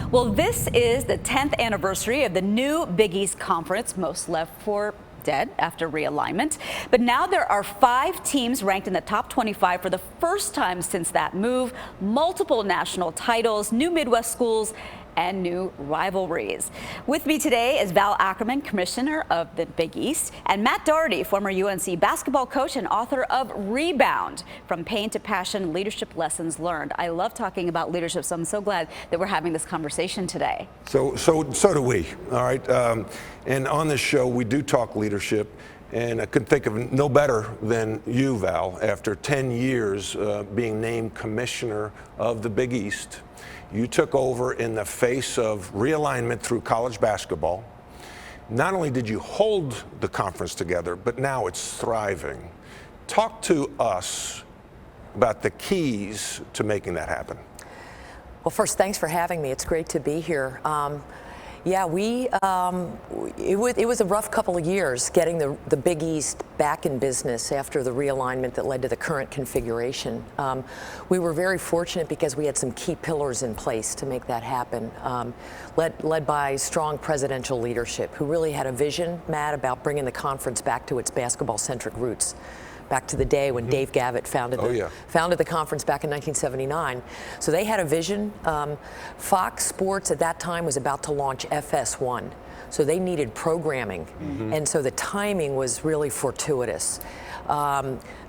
Well, this is the 10th anniversary of the new Big East Conference, most left for dead after realignment. But now there are 5 teams ranked in the top 25 for the first time since that move, multiple national titles, new Midwest schools, and new rivalries. With me today is Val Akerman, Commissioner of the Big East, and Matt Doherty, former UNC basketball coach and author of Rebound, From Pain to Passion, Leadership Lessons Learned. I love talking about leadership, so I'm so glad that we're having this conversation today. So do we, all right? And on this show, we do talk leadership, and I couldn't think of no better than you, Val, after 10 years being named Commissioner of the Big East. You took over in the face of realignment through college basketball. Not only did you hold the conference together, but now it's thriving. Talk to us about the keys to making that happen. Well, first, thanks for having me. It's great to be here. Yeah, it was a rough couple of years getting the Big East back in business after the realignment that led to the current configuration. We were very fortunate because we had some key pillars in place to make that happen, led by strong presidential leadership who really had a vision, Matt, about bringing the conference back to its basketball-centric roots. Back to the day when Dave Gavitt founded the conference back in 1979. So they had a vision. Fox Sports at that time was about to launch FS1. So they needed programming. And so the timing was really fortuitous.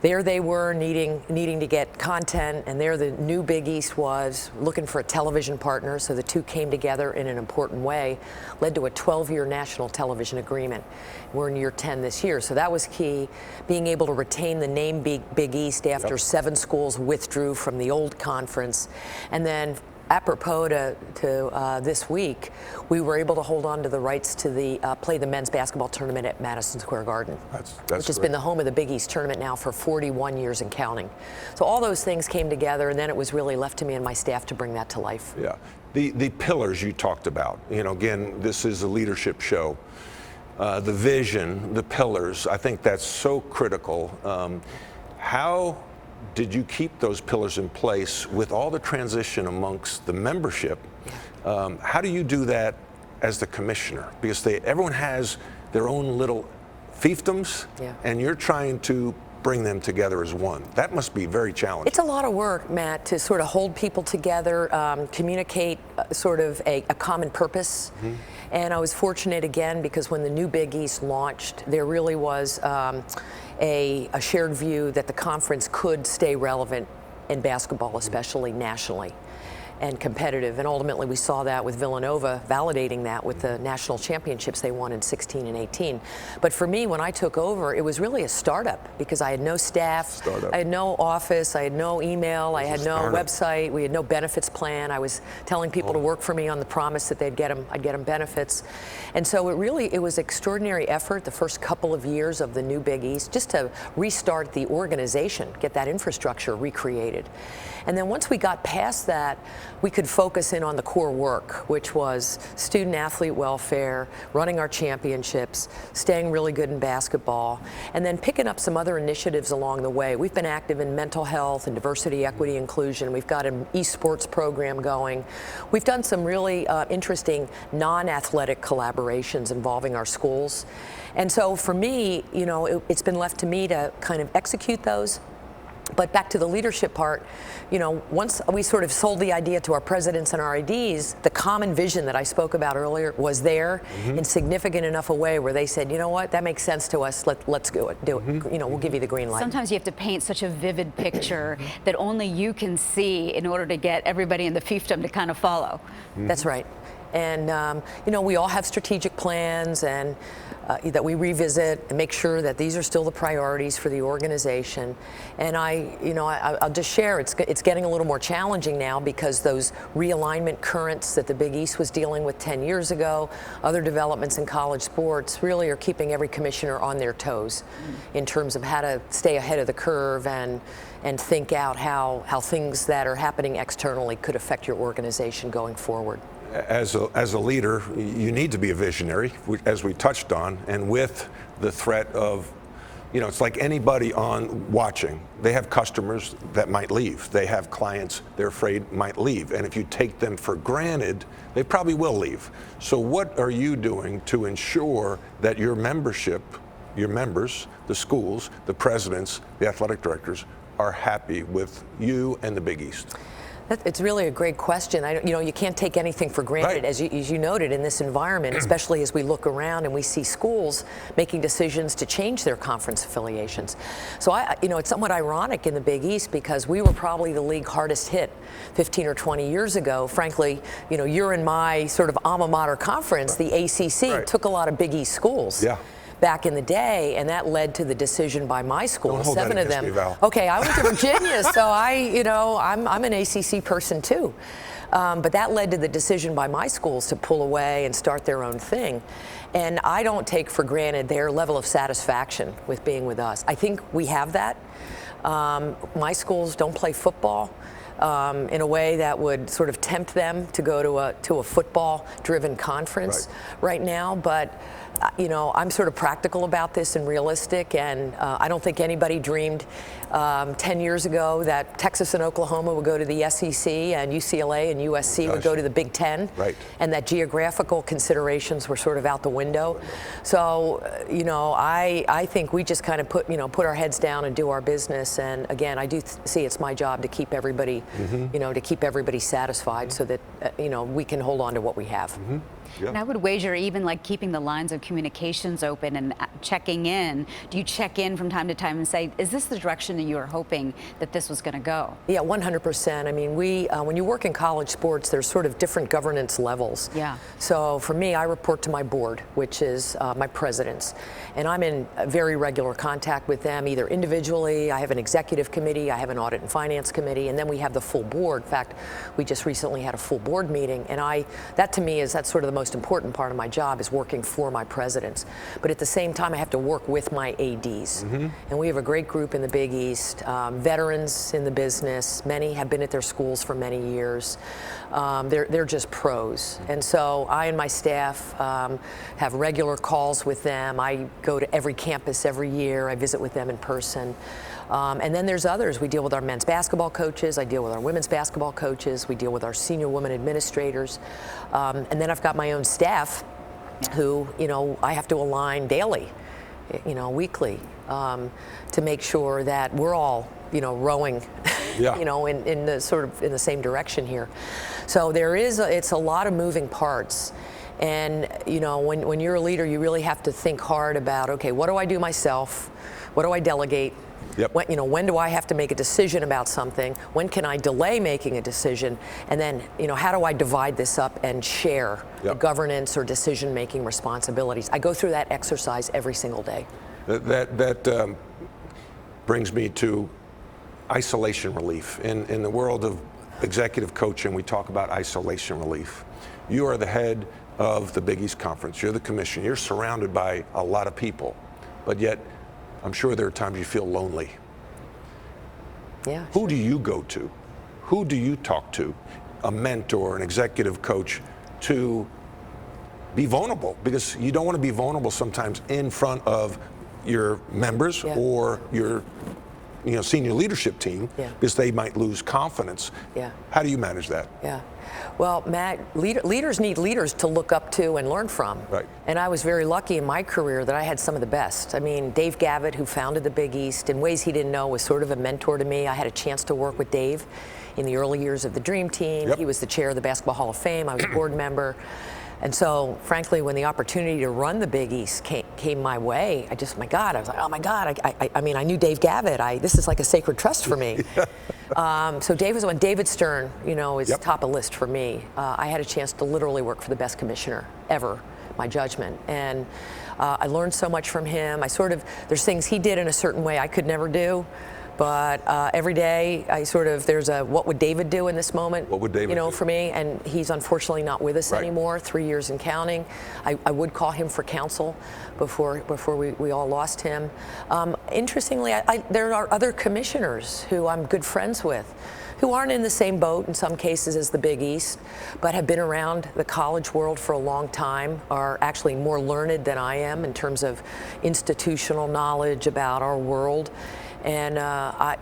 There they were needing to get content, and there the new Big East was looking for a television partner, so the two came together in an important way, led to a 12-year national television agreement. We're in year 10 this year, so that was key. Being able to retain the name Big East after 7 schools withdrew from the old conference, and then apropos to this week, we were able to hold on to the rights to play the men's basketball tournament at Madison Square Garden, which has been the home of the Big East tournament now for 41 years and counting. So all those things came together, and then it was really left to me and my staff to bring that to life. Yeah, the pillars you talked about. You know, again, this is a leadership show. The vision, the pillars. I think that's so critical. How did you keep those pillars in place with all the transition amongst the membership? How do you do that as the commissioner? Because everyone has their own little fiefdoms, and you're trying to bring them together as one. That must be very challenging. It's a lot of work, Matt, to sort of hold people together, communicate sort of a common purpose. And I was fortunate again because when the new Big East launched, there really was a shared view that the conference could stay relevant in basketball, especially nationally, and competitive. And ultimately we saw that with Villanova validating that with the national championships they won in 16 and 18. But for me, when I took over, it was really a startup because I had no staff, I had no office, I had no email, I had no website, we had no benefits plan. I was telling people to work for me on the promise that I'd get them benefits. And so it was extraordinary effort the first couple of years of the new Big East just to restart the organization, get that infrastructure recreated. And then once we got past that, we could focus in on the core work, which was student athlete welfare, running our championships, staying really good in basketball, and then picking up some other initiatives along the way. We've been active in mental health and diversity, equity, inclusion. We've got an esports program going. We've done some really interesting non-athletic collaborations involving our schools. And so for me, you know, it's been left to me to kind of execute those. But back to the leadership part, you know, once we sort of sold the idea to our presidents and our IDs, the common vision that I spoke about earlier was there in significant enough a way where they said, you know what, that makes sense to us, let's do it. You know, we'll give you the green light. Sometimes you have to paint such a vivid picture that only you can see in order to get everybody in the fiefdom to kind of follow. That's right. And, you know, we all have strategic plans and that we revisit and make sure that these are still the priorities for the organization. And I'll just share, it's getting a little more challenging now because those realignment currents that the Big East was dealing with 10 years ago, other developments in college sports really are keeping every commissioner on their toes in terms of how to stay ahead of the curve and think out how things that are happening externally could affect your organization going forward. As a leader, you need to be a visionary, as we touched on, and with the threat of you know, it's like anybody on watching. They have customers that might leave. They have clients they're afraid might leave. And if you take them for granted, they probably will leave. So what are you doing to ensure that your membership, your members, the schools, the presidents, the athletic directors are happy with you and the Big East? It's really a great question. You can't take anything for granted, Right. as you noted, in this environment, especially as we look around and we see schools making decisions to change their conference affiliations. So it's somewhat ironic in the Big East, because we were probably the league hardest hit 15 or 20 years ago. Frankly, you're in my sort of alma mater conference, the ACC, Right. took a lot of Big East schools. Yeah. Back in the day, and that led to the decision by my school. Don't hold that 7 of against them. me, Val. Okay, I went to Virginia, so I'm an ACC person too. But that led to the decision by my schools to pull away and start their own thing. And I don't take for granted their level of satisfaction with being with us. I think we have that. My schools don't play football in a way that would sort of tempt them to go to a football-driven conference right now. But I'm sort of practical about this and realistic, and I don't think anybody dreamed 10 years ago that Texas and Oklahoma would go to the SEC and UCLA and USC would go to the Big Ten, and that geographical considerations were sort of out the window. So, I think we just kind of put our heads down and do our business. And again, I do see it's my job to keep everybody, to keep everybody satisfied, so that we can hold on to what we have. Yeah. And I would wager even like keeping the lines of communications open and checking in. Do you check in from time to time and say, is this the direction that you were hoping that this was going to go? Yeah, 100%. I mean, when you work in college sports, there's sort of different governance levels. Yeah. So for me, I report to my board, which is my presidents. And I'm in very regular contact with them, either individually. I have an executive committee, I have an audit and finance committee, and then we have the full board. In fact, we just recently had a full board meeting, and that's sort of the most important part of my job, is working for my presidents. But at the same time, I have to work with my ADs. And we have a great group in the Big East, veterans in the business. Many have been at their schools for many years. They're just pros. And so I and my staff have regular calls with them. I go to every campus every year. I visit with them in person. And then there's others. We deal with our men's basketball coaches. I deal with our women's basketball coaches. We deal with our senior women administrators. And then I've got my own staff who, I have to align daily, weekly, to make sure that we're all, rowing, in the same direction here. So it's a lot of moving parts. And, when you're a leader, you really have to think hard about, okay, what do I do myself? What do I delegate? Yep. When do I have to make a decision about something? When can I delay making a decision? And then, how do I divide this up and share the governance or decision-making responsibilities? I go through that exercise every single day. That brings me to isolation relief. In the world of executive coaching, we talk about isolation relief. You are the head of the Big East Conference. You're the commissioner. You're surrounded by a lot of people, but yet I'm sure there are times you feel lonely. Yeah. Who do you go to? Who do you talk to? A mentor, an executive coach, to be vulnerable? Because you don't want to be vulnerable sometimes in front of your members or your senior leadership team, because they might lose confidence. Yeah. How do you manage that? Yeah. Well, Matt, leaders need leaders to look up to and learn from. Right. And I was very lucky in my career that I had some of the best. I mean, Dave Gavitt, who founded the Big East, in ways he didn't know, was sort of a mentor to me. I had a chance to work with Dave in the early years of the Dream Team. He was the chair of the Basketball Hall of Fame. I was a board member. And so, frankly, when the opportunity to run the Big East came my way, I was like, oh my God, I mean, I knew Dave Gavitt. This is like a sacred trust for me. So Dave was one. David Stern, is top of list for me. I had a chance to literally work for the best commissioner ever, my judgment. And I learned so much from him. There's things he did in a certain way I could never do. But every day, there's a what would David do in this moment? What would David do? For me, and he's unfortunately not with us anymore, 3 years and counting. I would call him for counsel before we all lost him. Interestingly, there are other commissioners who I'm good friends with, who aren't in the same boat in some cases as the Big East, but have been around the college world for a long time, are actually more learned than I am in terms of institutional knowledge about our world. And I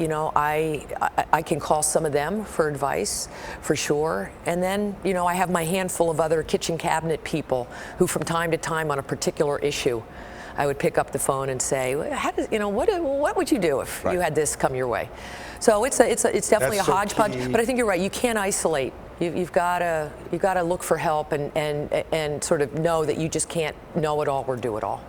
can call some of them for advice, for sure. And then, I have my handful of other kitchen cabinet people who, from time to time, on a particular issue, I would pick up the phone and say, what would you do if you had this come your way? So it's definitely a hodgepodge. But I think you're right. You can't isolate. You've got to look for help and sort of know that you just can't know it all or do it all.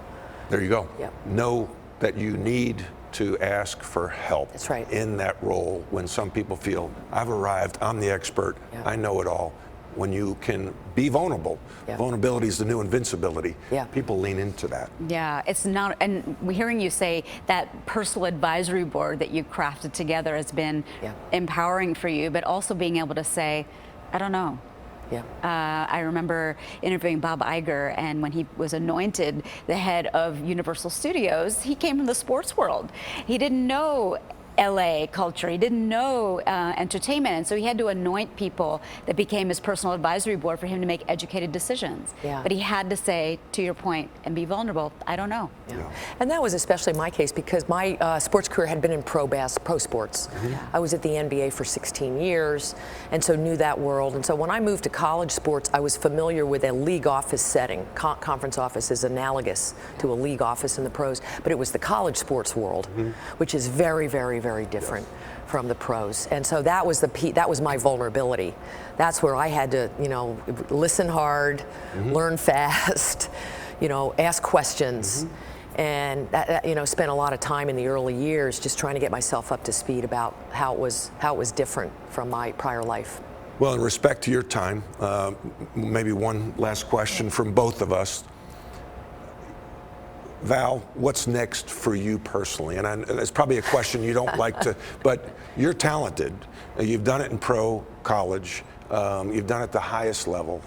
There you go. Yep. Know that you need to ask for help. That's right. In that role, when some people feel, I've arrived, I'm the expert, I know it all. When you can be vulnerable. Vulnerability is the new invincibility. People lean into that. Yeah, it's not, and hearing you say that personal advisory board that you crafted together has been empowering for you, but also being able to say, I don't know. I remember interviewing Bob Iger, and when he was anointed the head of Universal Studios, he came from the sports world. He didn't know LA culture. He didn't know entertainment, and so he had to anoint people that became his personal advisory board for him to make educated decisions. But he had to say, to your point, and be vulnerable, I don't know. And that was especially my case because my sports career had been in pro sports. I was at the NBA for 16 years, and so knew that world. And so when I moved to college sports, I was familiar with a league office setting. Conference office is analogous to a league office in the pros, but it was the college sports world, which is very, very, very different from the pros. And so that was that was my vulnerability. That's where I had to, listen hard, learn fast, ask questions, and spent a lot of time in the early years just trying to get myself up to speed about how it was different from my prior life. Well, in respect to your time, maybe one last question from both of us. Val, what's next for you personally? And it's probably a question you don't like to, but you're talented. You've done it in pro college. You've done it at the highest level.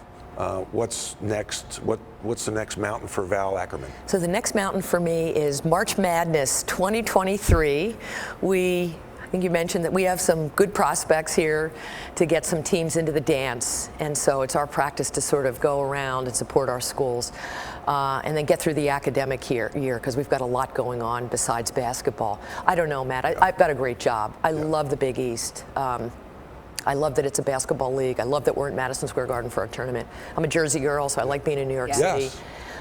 What's next? What's the next mountain for Val Akerman? So the next mountain for me is March Madness 2023. I think you mentioned that we have some good prospects here to get some teams into the dance, and so it's our practice to sort of go around and support our schools and then get through the academic year because we've got a lot going on besides basketball. I don't know, Matt. I've got a great job. I love the Big East. I love that it's a basketball league. I love that we're at Madison Square Garden for our tournament. I'm a Jersey girl, so I like being in New York City.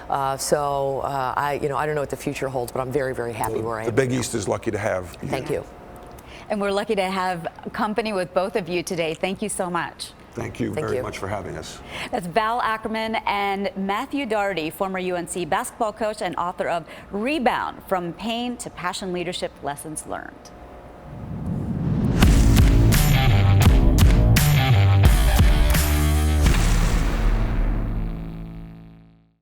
I don't know what the future holds, but I'm very, very happy where I am. The Big East is lucky to have you. Thank you. And we're lucky to have company with both of you today. Thank you so much. Thank you very much for having us. That's Val Akerman and Matthew Doherty, former UNC basketball coach and author of Rebound, From Pain to Passion Leadership Lessons Learned.